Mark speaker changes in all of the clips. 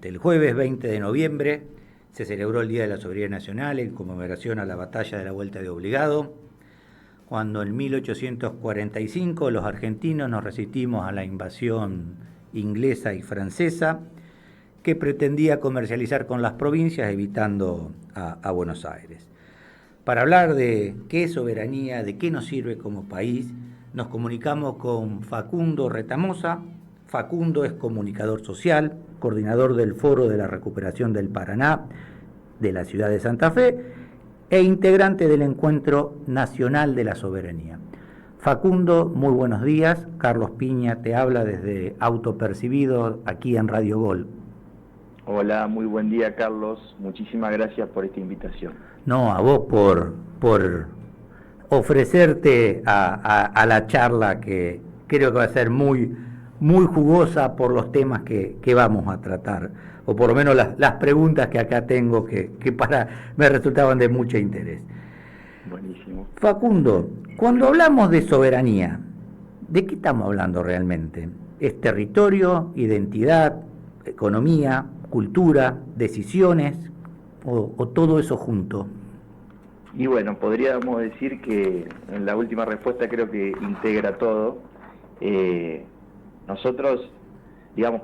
Speaker 1: El jueves 20 de noviembre se celebró el Día de la Soberanía Nacional en conmemoración a la Batalla de la Vuelta de Obligado, cuando en 1845 los argentinos nos resistimos a la invasión inglesa y francesa, que pretendía comercializar con las provincias evitando a Buenos Aires. Para hablar de qué es soberanía, de qué nos sirve como país, nos comunicamos con Facundo Retamosa. Facundo es comunicador social, coordinador del Foro de la Recuperación del Paraná de la ciudad de Santa Fe e integrante del Encuentro Nacional de la Soberanía. Facundo, muy buenos días. Carlos Piña te habla desde Autopercibido aquí en Radio Gol.
Speaker 2: Hola, muy buen día, Carlos. Muchísimas gracias por esta invitación.
Speaker 1: No, a vos por ofrecerte a la charla, que creo que va a ser muy jugosa por los temas que vamos a tratar, o por lo menos las preguntas que acá tengo que me resultaban de mucho interés.
Speaker 2: Buenísimo.
Speaker 1: Facundo, cuando hablamos de soberanía, ¿de qué estamos hablando realmente? ¿Es territorio, identidad, economía, cultura, decisiones o todo eso junto?
Speaker 2: Y bueno, podríamos decir que en la última respuesta creo que integra todo. Nosotros, digamos,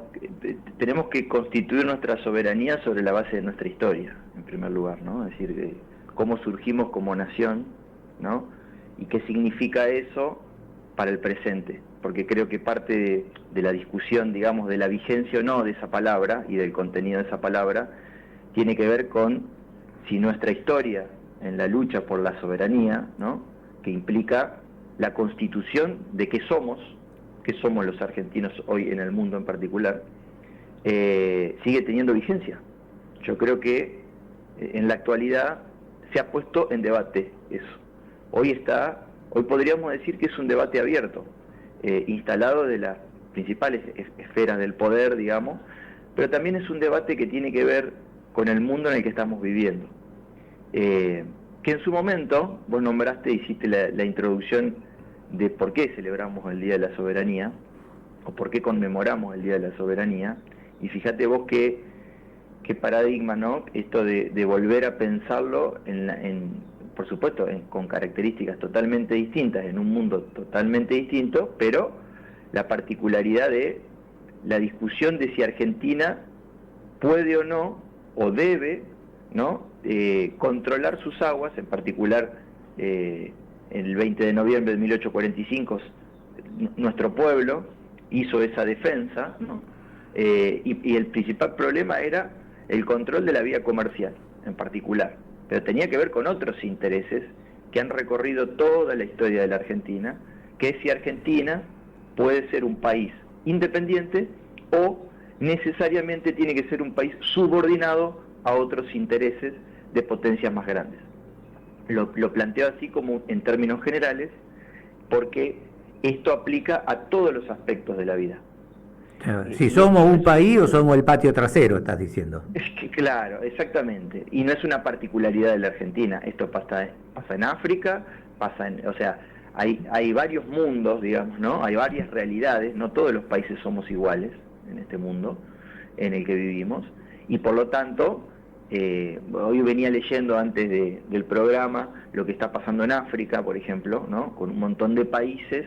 Speaker 2: tenemos que constituir nuestra soberanía sobre la base de nuestra historia, en primer lugar, ¿no? Es decir, cómo surgimos como nación, ¿no? Y qué significa eso para el presente, porque creo que parte de la discusión, digamos, de la vigencia o no de esa palabra y del contenido de esa palabra, tiene que ver con si nuestra historia en la lucha por la soberanía, ¿no? Que implica la constitución de qué somos los argentinos hoy en el mundo en particular, sigue teniendo vigencia. Yo creo que en la actualidad se ha puesto en debate eso. Hoy podríamos decir que es un debate abierto, instalado de las principales esferas del poder, digamos, pero también es un debate que tiene que ver con el mundo en el que estamos viviendo. Que en su momento, vos nombraste, hiciste la introducción de por qué celebramos el Día de la Soberanía, o por qué conmemoramos el Día de la Soberanía, y fíjate vos qué paradigma, ¿no? Esto de volver a pensarlo, por supuesto, con características totalmente distintas, en un mundo totalmente distinto, pero la particularidad de la discusión de si Argentina puede o no, o debe, ¿no? Controlar sus aguas, en particular el 20 de noviembre de 1845 nuestro pueblo hizo esa defensa, ¿no? Y el principal problema era el control de la vía comercial en particular, pero tenía que ver con otros intereses que han recorrido toda la historia de la Argentina, que es si Argentina puede ser un país independiente o necesariamente tiene que ser un país subordinado a otros intereses de potencias más grandes. Lo planteo así como en términos generales, porque esto aplica a todos los aspectos de la vida.
Speaker 1: Si somos un país o somos el patio trasero, estás diciendo.
Speaker 2: Es que claro, exactamente. Y no es una particularidad de la Argentina. Esto pasa en África, o sea, hay varios mundos, digamos, ¿no? Hay varias realidades. No todos los países somos iguales en este mundo en el que vivimos. Y por lo tanto, hoy venía leyendo antes del programa lo que está pasando en África, por ejemplo, ¿no? Con un montón de países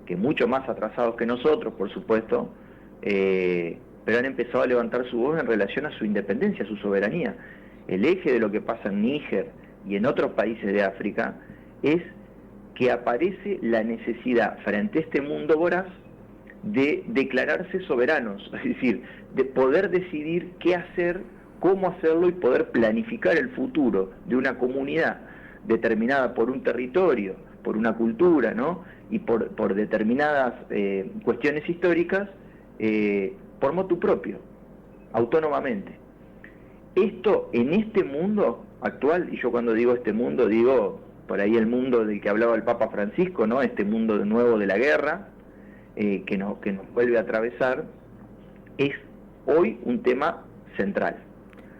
Speaker 2: que mucho más atrasados que nosotros, por supuesto, pero han empezado a levantar su voz en relación a su independencia, a su soberanía. El eje de lo que pasa en Níger y en otros países de África es que aparece la necesidad frente a este mundo voraz de declararse soberanos, es decir, de poder decidir qué hacer, cómo hacerlo y poder planificar el futuro de una comunidad determinada por un territorio, por una cultura, ¿no? Y por determinadas cuestiones históricas, por motu propio, autónomamente. Esto en este mundo actual, y yo cuando digo este mundo, digo por ahí el mundo del que hablaba el Papa Francisco, ¿no? Este mundo de nuevo de la guerra, que nos vuelve a atravesar, es hoy un tema central.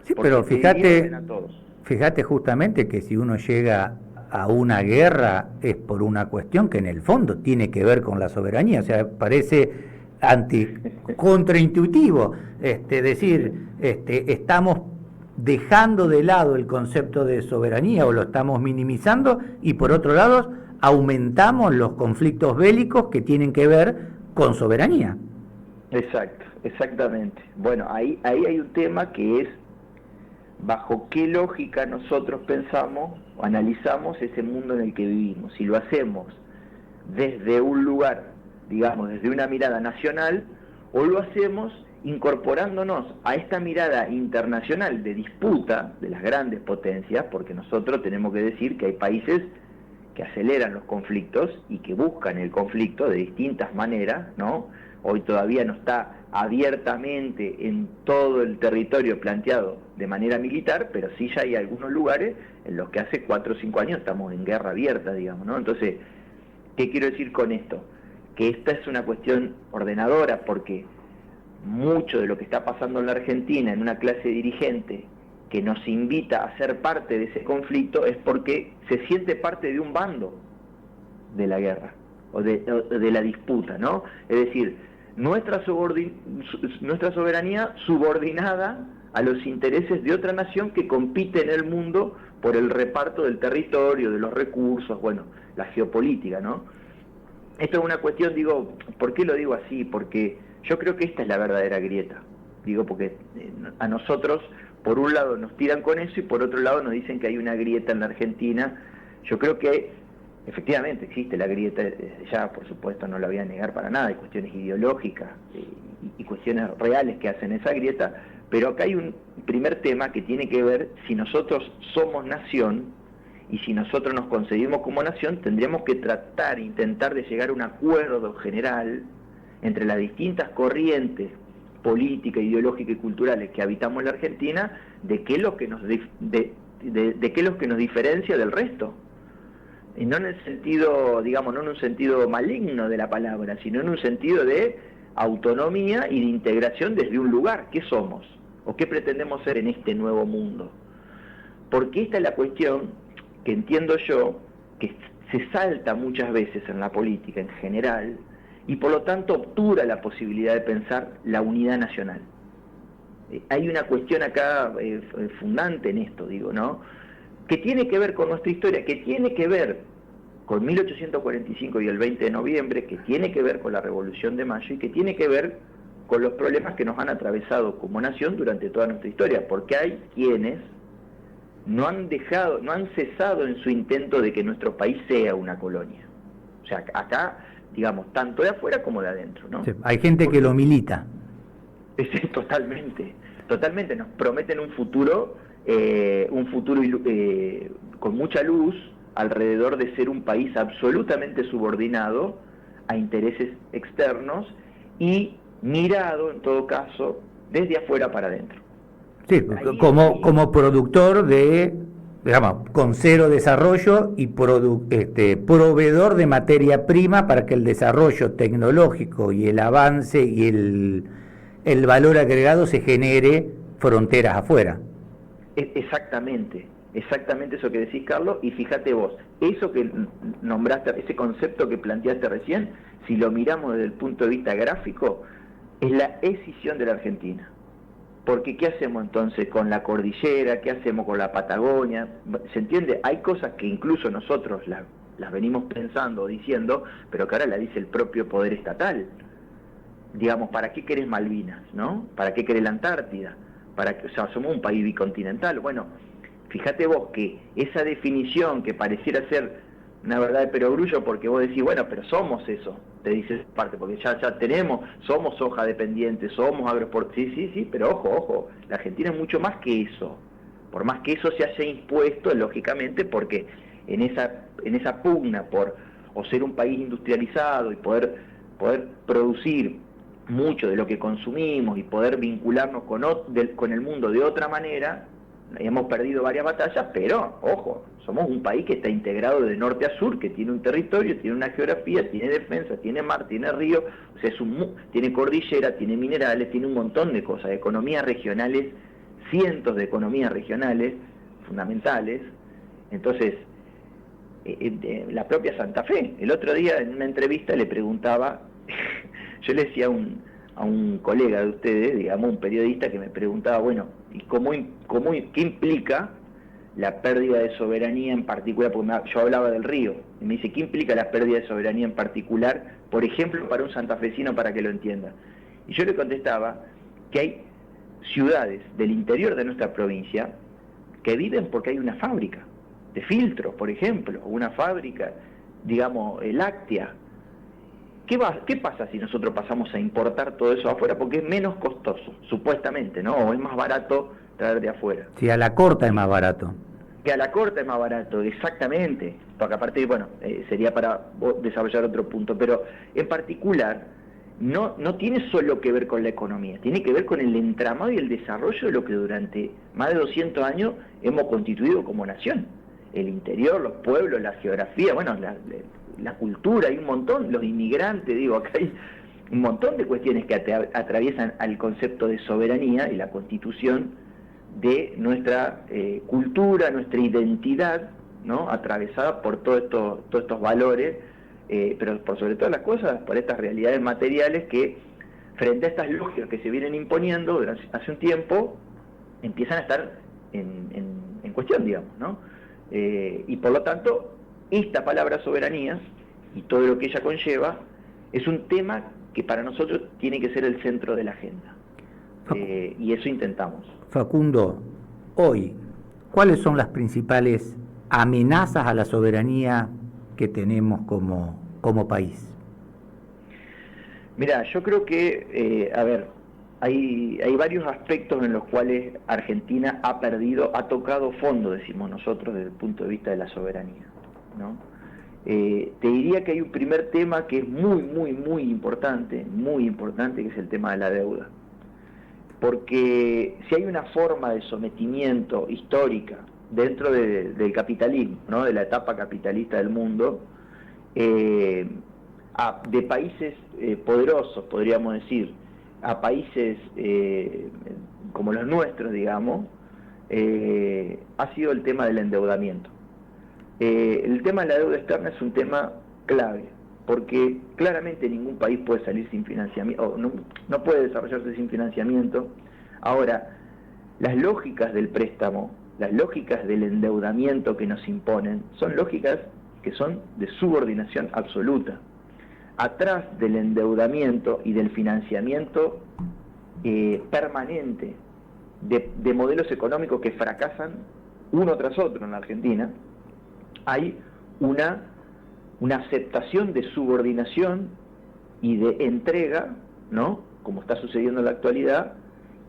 Speaker 1: Sí, pero fíjate justamente que si uno llega a una guerra es por una cuestión que en el fondo tiene que ver con la soberanía. O sea, parece contraintuitivo, decir, estamos dejando de lado el concepto de soberanía o lo estamos minimizando, y por otro lado aumentamos los conflictos bélicos que tienen que ver con soberanía.
Speaker 2: Exacto, exactamente. Bueno, ahí hay un tema que es bajo qué lógica nosotros pensamos o analizamos ese mundo en el que vivimos. Si lo hacemos desde un lugar, digamos, desde una mirada nacional, o lo hacemos incorporándonos a esta mirada internacional de disputa de las grandes potencias, porque nosotros tenemos que decir que hay países que aceleran los conflictos y que buscan el conflicto de distintas maneras, ¿no? Hoy todavía no está abiertamente en todo el territorio planteado de manera militar, pero sí ya hay algunos lugares en los que hace 4 o 5 años estamos en guerra abierta, digamos, ¿no? Entonces, ¿qué quiero decir con esto? Que esta es una cuestión ordenadora, porque mucho de lo que está pasando en la Argentina, en una clase dirigente que nos invita a ser parte de ese conflicto, es porque se siente parte de un bando de la guerra o de la disputa, ¿no? Es decir, nuestra soberanía subordinada a los intereses de otra nación que compite en el mundo por el reparto del territorio, de los recursos, bueno, la geopolítica, ¿no? Esto es una cuestión, digo, ¿por qué lo digo así? Porque yo creo que esta es la verdadera grieta. Digo, porque a nosotros, por un lado, nos tiran con eso y por otro lado nos dicen que hay una grieta en la Argentina. Yo creo que efectivamente existe la grieta, ya por supuesto no la voy a negar para nada, hay cuestiones ideológicas y cuestiones reales que hacen esa grieta, pero acá hay un primer tema que tiene que ver si nosotros somos nación, y si nosotros nos concebimos como nación, tendríamos que tratar, intentar de llegar a un acuerdo general entre las distintas corrientes políticas, ideológicas y culturales que habitamos en la Argentina, de qué es lo que nos qué es lo que nos diferencia del resto. Y no en el sentido, digamos, no en un sentido maligno de la palabra, sino en un sentido de autonomía y de integración desde un lugar. ¿Qué somos? ¿O qué pretendemos ser en este nuevo mundo? Porque esta es la cuestión que entiendo yo, que se salta muchas veces en la política en general, y por lo tanto obtura la posibilidad de pensar la unidad nacional. Hay una cuestión acá fundante en esto, digo, ¿no? Que tiene que ver con nuestra historia, que tiene que ver con 1845 y el 20 de noviembre, que tiene que ver con la Revolución de Mayo y que tiene que ver con los problemas que nos han atravesado como nación durante toda nuestra historia, porque hay quienes no han cesado en su intento de que nuestro país sea una colonia. O sea, acá, digamos, tanto de afuera como de adentro, ¿no?
Speaker 1: Sí, hay gente que lo milita.
Speaker 2: Totalmente, nos prometen un futuro con mucha luz alrededor de ser un país absolutamente subordinado a intereses externos y mirado, en todo caso, desde afuera para adentro.
Speaker 1: Sí, como productor de, digamos, con cero desarrollo y proveedor de materia prima para que el desarrollo tecnológico y el avance y el valor agregado se genere fronteras afuera.
Speaker 2: Exactamente eso que decís, Carlos, y fíjate vos, eso que nombraste, ese concepto que planteaste recién, si lo miramos desde el punto de vista gráfico, es la escisión de la Argentina. Porque ¿qué hacemos entonces con la cordillera? ¿Qué hacemos con la Patagonia? ¿Se entiende? Hay cosas que incluso nosotros las venimos pensando o diciendo, pero que ahora la dice el propio poder estatal. Digamos, ¿para qué querés Malvinas, no? ¿Para qué querés la Antártida? O sea, somos un país bicontinental. Bueno, fíjate vos que esa definición que pareciera ser una verdad de perogrullo, porque vos decís, bueno, pero somos eso, te dices parte, porque ya somos soja dependiente, somos agroexportadores, sí, pero ojo, la Argentina es mucho más que eso, por más que eso se haya impuesto, lógicamente, porque en esa pugna por o ser un país industrializado y poder producir mucho de lo que consumimos y poder vincularnos con el mundo de otra manera, hemos perdido varias batallas, pero, ojo, somos un país que está integrado de norte a sur, que tiene un territorio, tiene una geografía, tiene defensa, tiene mar, tiene río, o sea, tiene cordillera, tiene minerales, tiene un montón de cosas, economías regionales, cientos de economías regionales fundamentales. Entonces, la propia Santa Fe, el otro día en una entrevista le preguntaba, yo le decía a un colega de ustedes, digamos, un periodista que me preguntaba, bueno, ¿y qué implica la pérdida de soberanía en particular? Porque yo hablaba del río, y me dice, ¿qué implica la pérdida de soberanía en particular, por ejemplo, para un santafesino, para que lo entienda? Y yo le contestaba que hay ciudades del interior de nuestra provincia que viven porque hay una fábrica de filtros, por ejemplo, o una fábrica, digamos, láctea. ¿Qué pasa si nosotros pasamos a importar todo eso afuera? Porque es menos costoso, supuestamente, ¿no? O es más barato traer de afuera.
Speaker 1: Sí, a la corta es más barato.
Speaker 2: Que a la corta es más barato, exactamente. Porque aparte, bueno, sería para desarrollar otro punto, pero en particular no tiene solo que ver con la economía, tiene que ver con el entramado y el desarrollo de lo que durante más de 200 años hemos constituido como nación. El interior, los pueblos, la geografía, bueno, la cultura, hay un montón, los inmigrantes, digo, acá hay un montón de cuestiones que atraviesan al concepto de soberanía y la constitución de nuestra cultura, nuestra identidad, ¿no? Atravesada por todos estos valores, pero por sobre todas las cosas, por estas realidades materiales que, frente a estas lógicas que se vienen imponiendo hace un tiempo, empiezan a estar en cuestión, digamos, ¿no? Y por lo tanto, esta palabra soberanía y todo lo que ella conlleva es un tema que para nosotros tiene que ser el centro de la agenda. Y eso intentamos.
Speaker 1: Facundo, hoy, ¿cuáles son las principales amenazas a la soberanía que tenemos como país?
Speaker 2: Mira, yo creo que, hay varios aspectos en los cuales Argentina ha tocado fondo, decimos nosotros, desde el punto de vista de la soberanía, ¿no? Te diría que hay un primer tema que es muy importante, que es el tema de la deuda. Porque si hay una forma de sometimiento histórica dentro del capitalismo, ¿no? De la etapa capitalista del mundo, de países poderosos, podríamos decir, a países como los nuestros, digamos, ha sido el tema del endeudamiento. El tema de la deuda externa es un tema clave, porque claramente ningún país puede salir sin financiamiento, o no puede desarrollarse sin financiamiento. Ahora, las lógicas del préstamo, las lógicas del endeudamiento que nos imponen, son lógicas que son de subordinación absoluta. Atrás del endeudamiento y del financiamiento permanente de modelos económicos que fracasan uno tras otro en la Argentina, hay una aceptación de subordinación y de entrega, ¿no? Como está sucediendo en la actualidad,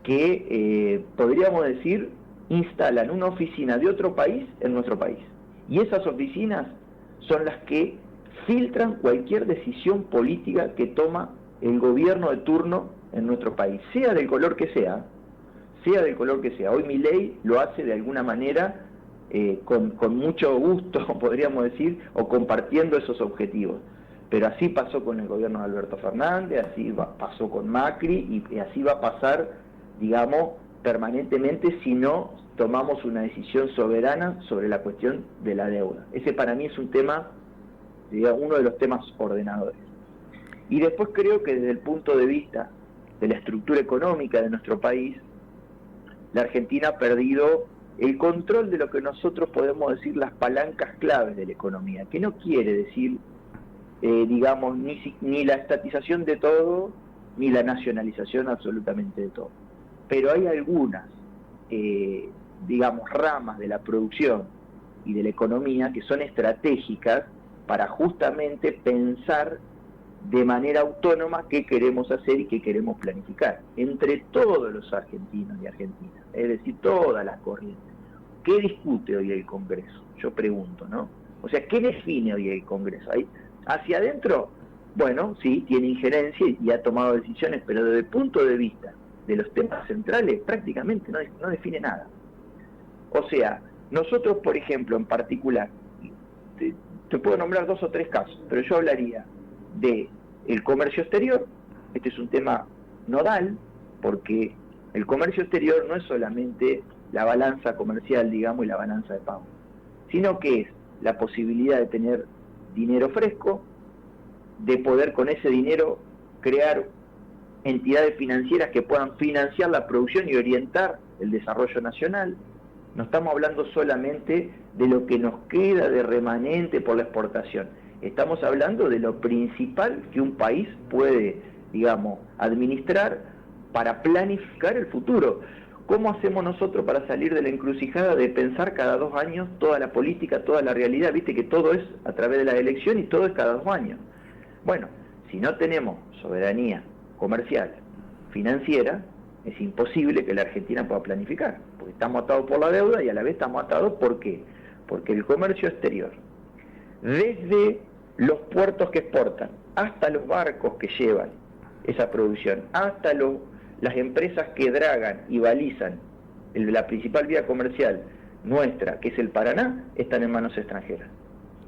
Speaker 2: que podríamos decir instalan una oficina de otro país en nuestro país. Y esas oficinas son las que filtran cualquier decisión política que toma el gobierno de turno en nuestro país, sea del color que sea. Hoy Milei lo hace de alguna manera con mucho gusto, podríamos decir, o compartiendo esos objetivos. Pero así pasó con el gobierno de Alberto Fernández, así pasó con Macri, y así va a pasar, digamos, permanentemente si no tomamos una decisión soberana sobre la cuestión de la deuda. Ese para mí es un tema, digamos, uno de los temas ordenadores. Y después creo que desde el punto de vista de la estructura económica de nuestro país, la Argentina ha perdido el control de lo que nosotros podemos decir las palancas claves de la economía, que no quiere decir, digamos, ni la estatización de todo, ni la nacionalización absolutamente de todo. Pero hay algunas, digamos, ramas de la producción y de la economía que son estratégicas para justamente pensar de manera autónoma qué queremos hacer y qué queremos planificar, entre todos los argentinos y argentinas, es decir, todas las corrientes. ¿Qué discute hoy el Congreso? Yo pregunto, ¿no? O sea, ¿qué define hoy el Congreso? ¿Ahí, hacia adentro? Bueno, sí, tiene injerencia y ha tomado decisiones, pero desde el punto de vista de los temas centrales prácticamente no define nada. O sea, nosotros, por ejemplo, en particular, te puedo nombrar 2 o 3 casos, pero yo hablaría de el comercio exterior. Este es un tema nodal, porque el comercio exterior no es solamente la balanza comercial, digamos, y la balanza de pago, sino que es la posibilidad de tener dinero fresco, de poder con ese dinero crear entidades financieras que puedan financiar la producción y orientar el desarrollo nacional. No estamos hablando solamente de lo que nos queda de remanente por la exportación. Estamos hablando de lo principal que un país puede, digamos, administrar para planificar el futuro. ¿Cómo hacemos nosotros para salir de la encrucijada de pensar cada 2 años toda la política, toda la realidad? Viste que todo es a través de la elección y todo es cada 2 años. Bueno, si no tenemos soberanía comercial, financiera, es imposible que la Argentina pueda planificar, porque estamos atados por la deuda y a la vez estamos atados, ¿por qué? Porque el comercio exterior, desde los puertos que exportan, hasta los barcos que llevan esa producción, hasta las empresas que dragan y balizan la principal vía comercial nuestra, que es el Paraná, están en manos extranjeras,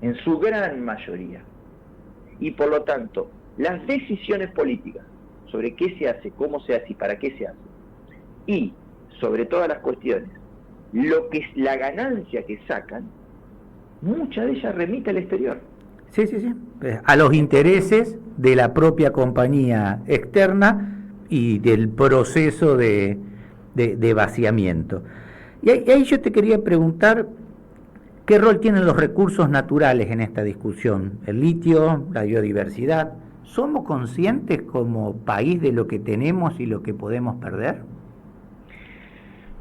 Speaker 2: en su gran mayoría. Y por lo tanto, las decisiones políticas sobre qué se hace, cómo se hace y para qué se hace, y sobre todas las cuestiones, lo que es la ganancia que sacan, mucha de ella remite al exterior.
Speaker 1: Sí, sí, sí. A los intereses de la propia compañía externa y del proceso de vaciamiento. Y ahí yo te quería preguntar, ¿qué rol tienen los recursos naturales en esta discusión? El litio, la biodiversidad. ¿Somos conscientes como país de lo que tenemos y lo que podemos perder?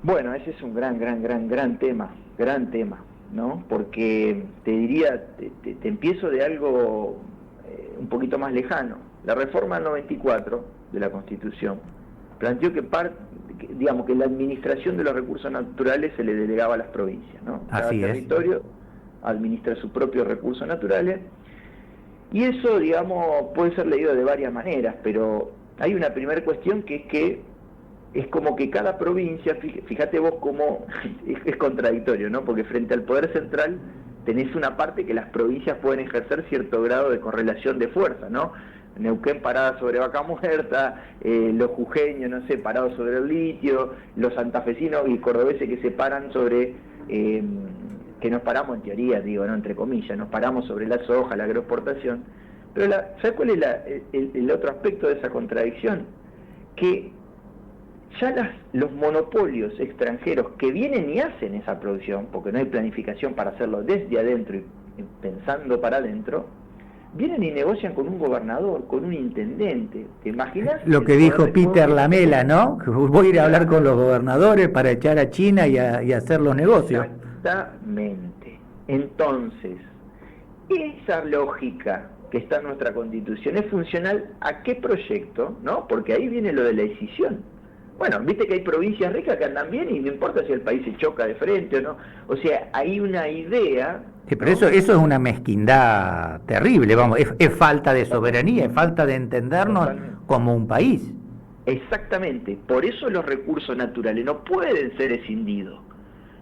Speaker 2: Bueno, ese es un gran tema, ¿no? Porque te diría, te empiezo de algo un poquito más lejano. La reforma del 94 de la Constitución planteó que la administración de los recursos naturales se le delegaba a las provincias, ¿no? Cada territorio administra sus propios recursos naturales, y eso, digamos, puede ser leído de varias maneras, pero hay una primera cuestión que es que es como que cada provincia, fíjate vos cómo es contradictorio, ¿no? Porque frente al poder central tenés una parte que las provincias pueden ejercer cierto grado de correlación de fuerza, ¿no? Neuquén parada sobre Vaca Muerta, los jujeños, no sé, parados sobre el litio, los santafesinos y cordobeses que se paran sobre, que nos paramos en teoría, digo, no entre comillas, nos paramos sobre la soja, la agroexportación. Pero ¿sabes cuál es el otro aspecto de esa contradicción? Que ya los monopolios extranjeros que vienen y hacen esa producción, porque no hay planificación para hacerlo desde adentro y pensando para adentro, vienen y negocian con un gobernador, con un intendente. ¿Te imaginas?
Speaker 1: Lo que dijo Peter Lamela, ¿no? Voy a ir a hablar con los gobernadores para echar a China y hacer los negocios.
Speaker 2: Exactamente. Entonces, esa lógica que está en nuestra Constitución es funcional a qué proyecto, ¿no? Porque ahí viene lo de la decisión. Bueno, viste que hay provincias ricas que andan bien y no importa si el país se choca de frente o no. O sea, hay una idea.
Speaker 1: Sí, pero ¿no? Eso es una mezquindad terrible, vamos, es falta de soberanía, es falta de entendernos como un país.
Speaker 2: Exactamente, por eso los recursos naturales no pueden ser escindidos.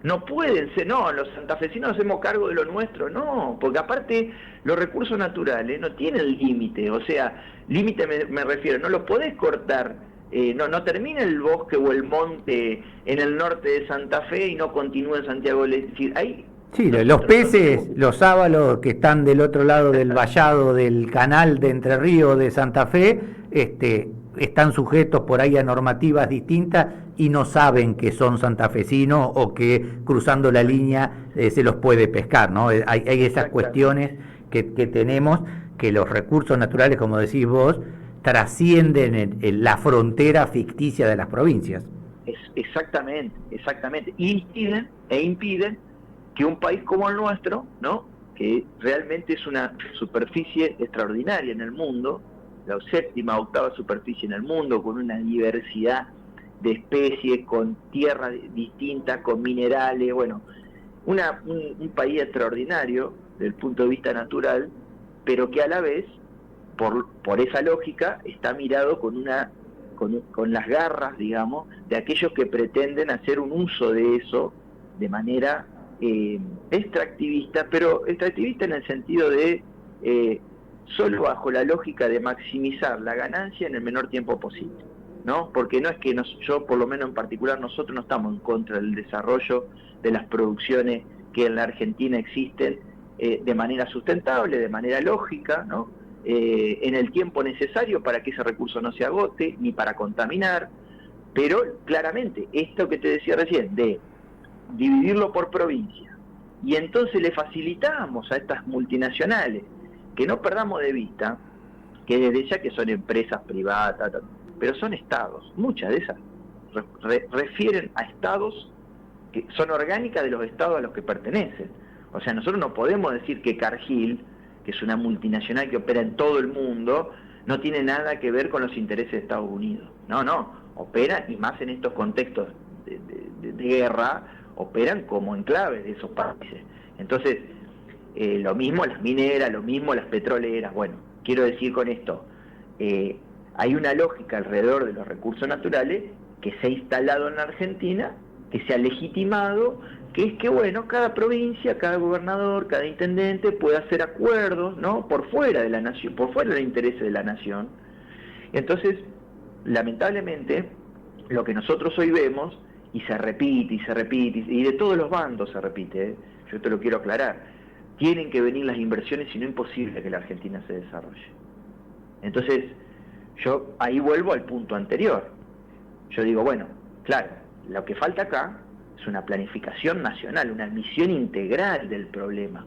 Speaker 2: No pueden ser, no, los santafesinos hacemos cargo de lo nuestro, no, porque aparte los recursos naturales no tienen límite, o sea, límite me refiero, no los podés cortar. No termina el bosque o el monte en el norte de Santa Fe y no continúa en Santiago del Este.
Speaker 1: Sí, los peces, los sábalos que están del otro lado del vallado del canal de Entre Ríos de Santa Fe, están sujetos por ahí a normativas distintas y no saben que son santafesinos o que cruzando la línea se los puede pescar, ¿no? Hay esas cuestiones que tenemos, que los recursos naturales, como decís vos, trascienden la frontera ficticia de las provincias.
Speaker 2: Exactamente. Impiden que un país como el nuestro, ¿no? Que realmente es una superficie extraordinaria en el mundo, la 7ª, 8ª superficie en el mundo, con una diversidad de especies, con tierras distintas, con minerales, bueno, un país extraordinario desde el punto de vista natural, pero que a la vez, por esa lógica, está mirado con las garras, digamos, de aquellos que pretenden hacer un uso de eso de manera extractivista, pero extractivista en el sentido de solo bajo la lógica de maximizar la ganancia en el menor tiempo posible, ¿no? Porque no es que yo, por lo menos en particular, nosotros no estamos en contra del desarrollo de las producciones que en la Argentina existen de manera sustentable, de manera lógica, ¿no? en el tiempo necesario para que ese recurso no se agote, ni para contaminar, pero claramente esto que te decía recién, de dividirlo por provincia, y entonces le facilitamos a estas multinacionales, que no perdamos de vista, que desde ya que son empresas privadas, pero son estados, muchas de esas refieren a estados que son orgánicas de los estados a los que pertenecen. O sea, nosotros no podemos decir que Cargill, que es una multinacional que opera en todo el mundo, no tiene nada que ver con los intereses de Estados Unidos. No, opera, y más en estos contextos de guerra, operan como enclaves de esos países. Entonces, lo mismo las mineras, lo mismo las petroleras. Bueno, quiero decir con esto, hay una lógica alrededor de los recursos naturales que se ha instalado en la Argentina, que se ha legitimado, que es que, bueno, cada provincia, cada gobernador, cada intendente puede hacer acuerdos, ¿no?, por fuera de la nación, por fuera del interés de la nación. Entonces, lamentablemente, lo que nosotros hoy vemos, y se repite, y de todos los bandos se repite, yo te lo quiero aclarar, tienen que venir las inversiones, si no es imposible que la Argentina se desarrolle. Entonces, yo ahí vuelvo al punto anterior. Yo digo, bueno, claro, lo que falta acá es una planificación nacional, una visión integral del problema.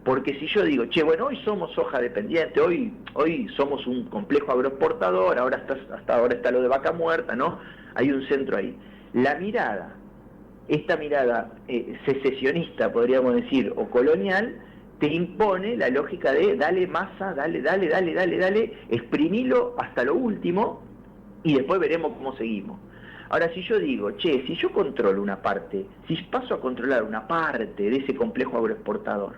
Speaker 2: Porque si yo digo, bueno, hoy somos soja dependiente, hoy somos un complejo agroexportador, hasta ahora está lo de Vaca Muerta, ¿no? Hay un centro ahí. La mirada, esta mirada secesionista, podríamos decir, o colonial, te impone la lógica de dale masa, dale, exprimilo hasta lo último y después veremos cómo seguimos. Ahora, si yo digo, si yo controlo una parte, si paso a controlar una parte de ese complejo agroexportador,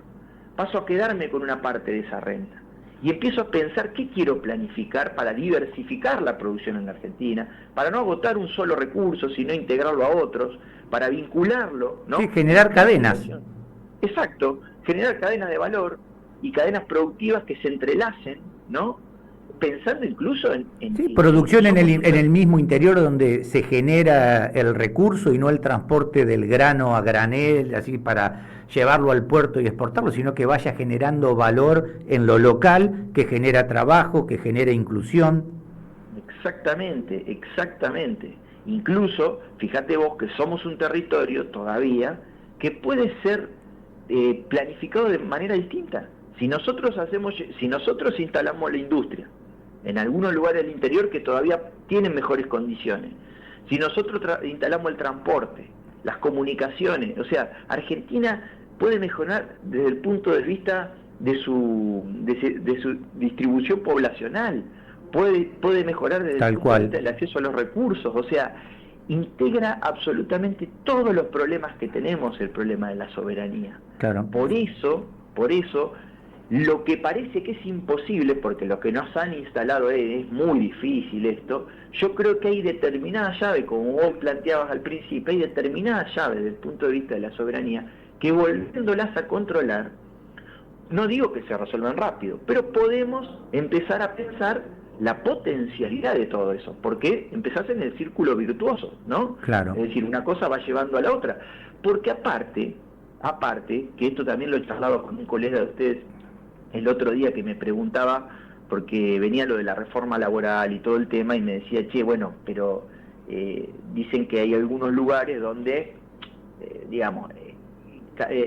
Speaker 2: paso a quedarme con una parte de esa renta y empiezo a pensar qué quiero planificar para diversificar la producción en la Argentina, para no agotar un solo recurso, sino integrarlo a otros, para vincularlo, ¿no?
Speaker 1: Sí, generar cadenas.
Speaker 2: Exacto, generar cadenas de valor y cadenas productivas que se entrelacen, ¿no? Pensando incluso en
Speaker 1: producción en el mismo interior donde se genera el recurso y no el transporte del grano a granel, así para llevarlo al puerto y exportarlo, sino que vaya generando valor en lo local, que genera trabajo, que genera inclusión.
Speaker 2: Exactamente. Incluso, fíjate vos que somos un territorio todavía que puede ser planificado de manera distinta. Si nosotros instalamos la industria en algunos lugares del interior que todavía tienen mejores condiciones, si nosotros instalamos el transporte, las comunicaciones, o sea, Argentina puede mejorar desde el punto de vista de su distribución poblacional, puede mejorar desde el punto de vista del acceso a los recursos, o sea, integra absolutamente todos los problemas que tenemos, el problema de la soberanía.
Speaker 1: Claro.
Speaker 2: Por eso, lo que parece que es imposible, porque lo que nos han instalado es muy difícil esto, yo creo que hay determinadas llaves, como vos planteabas al principio, hay determinadas llaves desde el punto de vista de la soberanía, que volviéndolas a controlar, no digo que se resuelvan rápido, pero podemos empezar a pensar la potencialidad de todo eso, porque empezás en el círculo virtuoso, ¿no?
Speaker 1: Claro.
Speaker 2: Es decir, una cosa va llevando a la otra, porque aparte, que esto también lo he charlado con un colega de ustedes el otro día que me preguntaba, porque venía lo de la reforma laboral y todo el tema, y me decía, pero dicen que hay algunos lugares donde,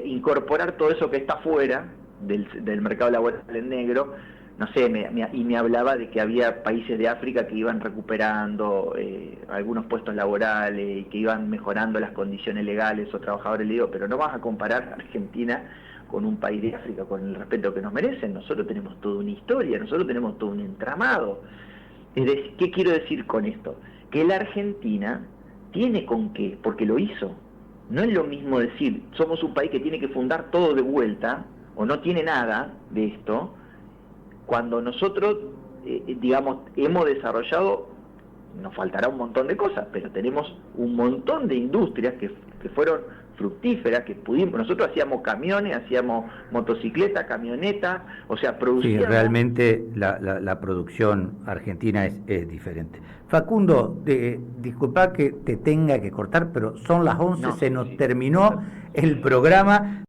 Speaker 2: incorporar todo eso que está fuera del mercado laboral en negro, no sé, y me hablaba de que había países de África que iban recuperando algunos puestos laborales y que iban mejorando las condiciones legales o trabajadores. Le digo, pero no vas a comparar Argentina con un país de África con el respeto que nos merecen. Nosotros tenemos toda una historia, nosotros tenemos todo un entramado. Es decir, ¿qué quiero decir con esto? Que la Argentina tiene con qué, porque lo hizo. No es lo mismo decir, somos un país que tiene que fundar todo de vuelta, o no tiene nada de esto, cuando nosotros, hemos desarrollado, nos faltará un montón de cosas, pero tenemos un montón de industrias que fueron fructíferas, que nosotros hacíamos camiones, hacíamos motocicletas, camionetas, o sea, producíamos...
Speaker 1: Sí, realmente la producción argentina es diferente. Facundo, disculpa que te tenga que cortar, pero son las 11, se nos terminó el programa.